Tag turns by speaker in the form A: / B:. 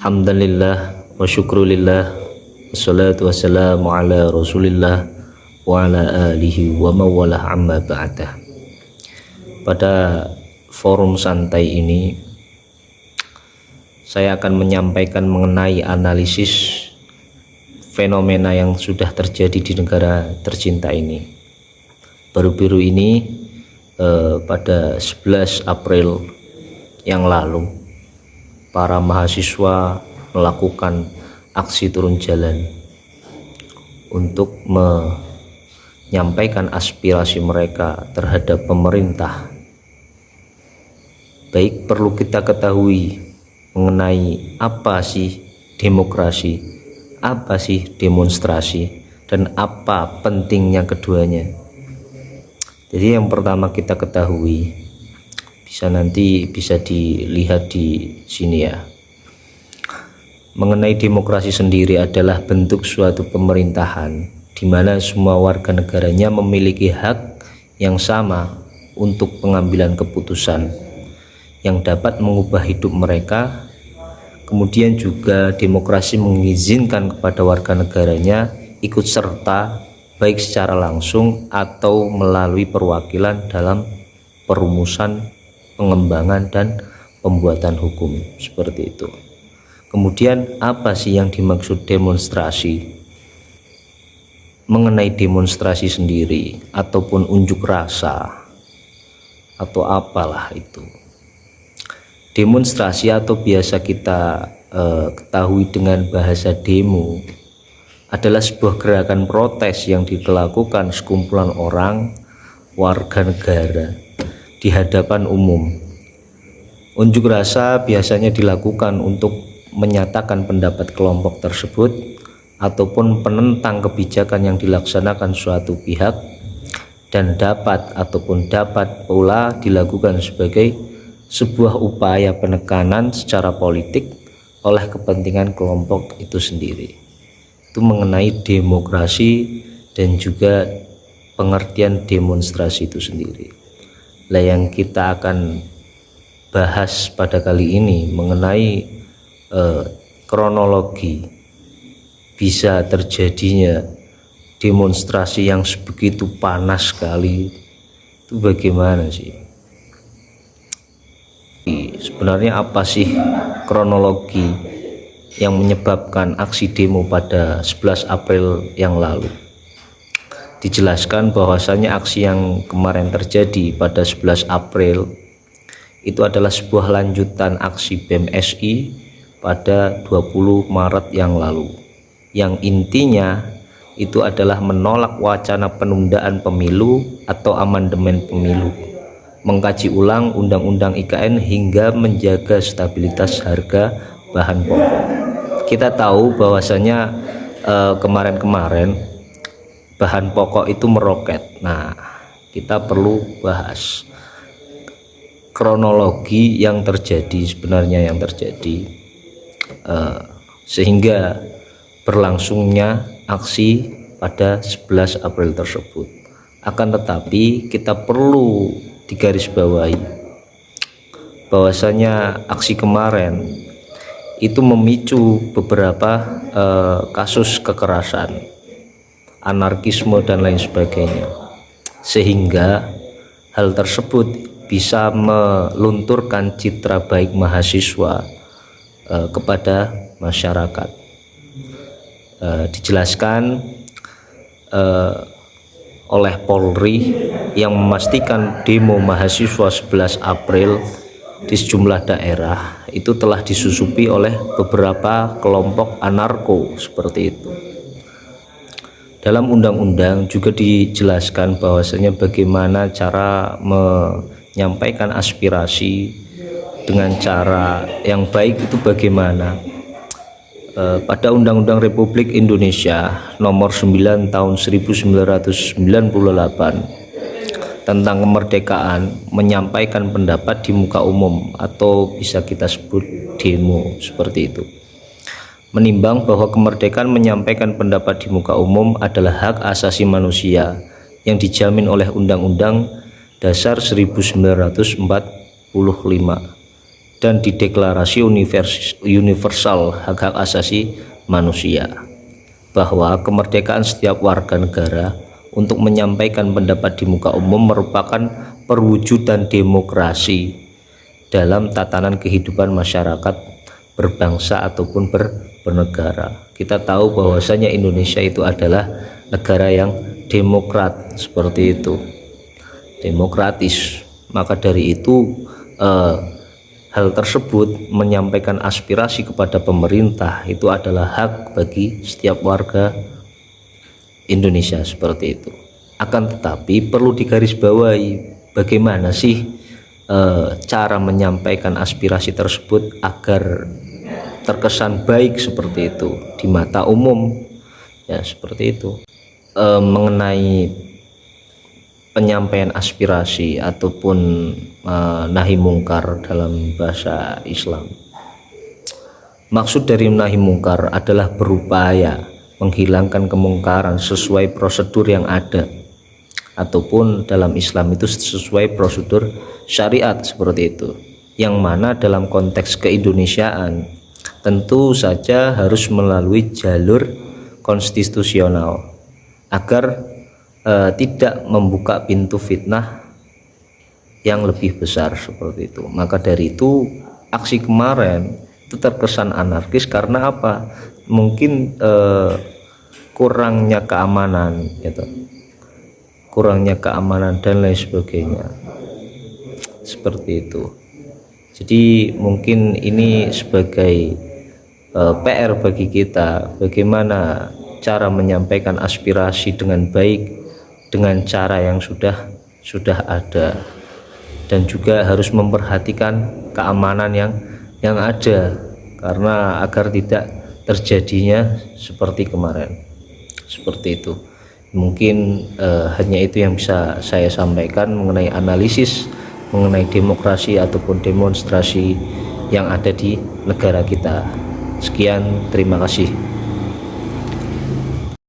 A: Hamdalillah wa syukrulillah wassalatu wassalamu ala rasulillah wa ala alihi wa mawalah amma ba'dah. Pada forum santai ini saya akan menyampaikan mengenai analisis fenomena yang sudah terjadi di negara tercinta ini. Baru-baru ini pada 11 April yang lalu para mahasiswa melakukan aksi turun jalan untuk menyampaikan aspirasi mereka terhadap pemerintah. Baik, perlu kita ketahui mengenai apa sih demokrasi, apa sih demonstrasi, dan apa pentingnya keduanya. Jadi yang pertama kita ketahui, nanti bisa dilihat di sini ya. Mengenai demokrasi sendiri adalah bentuk suatu pemerintahan di mana semua warga negaranya memiliki hak yang sama untuk pengambilan keputusan yang dapat mengubah hidup mereka. Kemudian juga demokrasi mengizinkan kepada warga negaranya ikut serta baik secara langsung atau melalui perwakilan dalam perumusan, pengembangan dan pembuatan hukum, seperti itu. Kemudian apa sih yang dimaksud demonstrasi? Mengenai demonstrasi sendiri ataupun unjuk rasa atau apalah itu, demonstrasi atau biasa kita ketahui dengan bahasa demo adalah sebuah gerakan protes yang dilakukan sekumpulan orang, warga negara, di hadapan umum. Unjuk rasa biasanya dilakukan untuk menyatakan pendapat kelompok tersebut ataupun penentang kebijakan yang dilaksanakan suatu pihak, dan dapat pula dilakukan sebagai sebuah upaya penekanan secara politik oleh kepentingan kelompok itu sendiri. Itu mengenai demokrasi dan juga pengertian demonstrasi itu sendiri. Yang kita akan bahas pada kali ini mengenai kronologi bisa terjadinya demonstrasi yang sebegitu panas sekali. Itu bagaimana sih? Sebenarnya apa sih kronologi yang menyebabkan aksi demo pada 11 April yang lalu? Dijelaskan bahwasanya aksi yang kemarin terjadi pada 11 April itu adalah sebuah lanjutan aksi BEM SI pada 20 Maret yang lalu, yang intinya itu adalah menolak wacana penundaan pemilu atau amandemen pemilu, mengkaji ulang Undang-Undang IKN hingga menjaga stabilitas harga bahan pokok. Kita tahu bahwasanya kemarin-kemarin bahan pokok itu meroket. Nah, kita perlu bahas kronologi yang terjadi, sebenarnya yang terjadi sehingga berlangsungnya aksi pada 11 April tersebut. Akan tetapi kita perlu digarisbawahi bahwasanya aksi kemarin itu memicu beberapa kasus kekerasan, anarkisme dan lain sebagainya, sehingga hal tersebut bisa melunturkan citra baik mahasiswa kepada masyarakat. Dijelaskan oleh Polri yang memastikan demo mahasiswa 11 April di sejumlah daerah itu telah disusupi oleh beberapa kelompok anarko seperti itu. Dalam undang-undang juga dijelaskan bahwasanya bagaimana cara menyampaikan aspirasi dengan cara yang baik itu bagaimana. Pada Undang-Undang Republik Indonesia Nomor 9 Tahun 1998 tentang kemerdekaan menyampaikan pendapat di muka umum atau bisa kita sebut demo, seperti itu. Menimbang bahwa kemerdekaan menyampaikan pendapat di muka umum adalah hak asasi manusia yang dijamin oleh Undang-Undang Dasar 1945 dan di Deklarasi Universal Hak-Hak Asasi Manusia, bahwa kemerdekaan setiap warga negara untuk menyampaikan pendapat di muka umum merupakan perwujudan demokrasi dalam tatanan kehidupan masyarakat berbangsa ataupun bernegara. Kita tahu bahwasanya Indonesia itu adalah negara yang demokrat, seperti itu, demokratis. Maka dari itu hal tersebut menyampaikan aspirasi kepada pemerintah itu adalah hak bagi setiap warga Indonesia, seperti itu. Akan tetapi perlu digarisbawahi bagaimana sih cara menyampaikan aspirasi tersebut agar terkesan baik, seperti itu di mata umum, ya, seperti itu. Mengenai penyampaian aspirasi ataupun nahi mungkar dalam bahasa Islam, maksud dari nahi mungkar adalah berupaya menghilangkan kemungkaran sesuai prosedur yang ada, ataupun dalam Islam itu sesuai prosedur syariat, seperti itu, yang mana dalam konteks keindonesiaan tentu saja harus melalui jalur konstitusional agar tidak membuka pintu fitnah yang lebih besar, seperti itu. Maka dari itu aksi kemarin itu terkesan anarkis karena apa? Mungkin kurangnya keamanan, gitu, kurangnya keamanan dan lain sebagainya, seperti itu. Jadi mungkin ini sebagai PR bagi kita, bagaimana cara menyampaikan aspirasi dengan baik dengan cara yang sudah ada, dan juga harus memperhatikan keamanan yang ada, karena agar tidak terjadinya seperti kemarin, seperti itu. Mungkin hanya itu yang bisa saya sampaikan mengenai analisis mengenai demokrasi ataupun demonstrasi yang ada di negara kita. Sekian, terima kasih.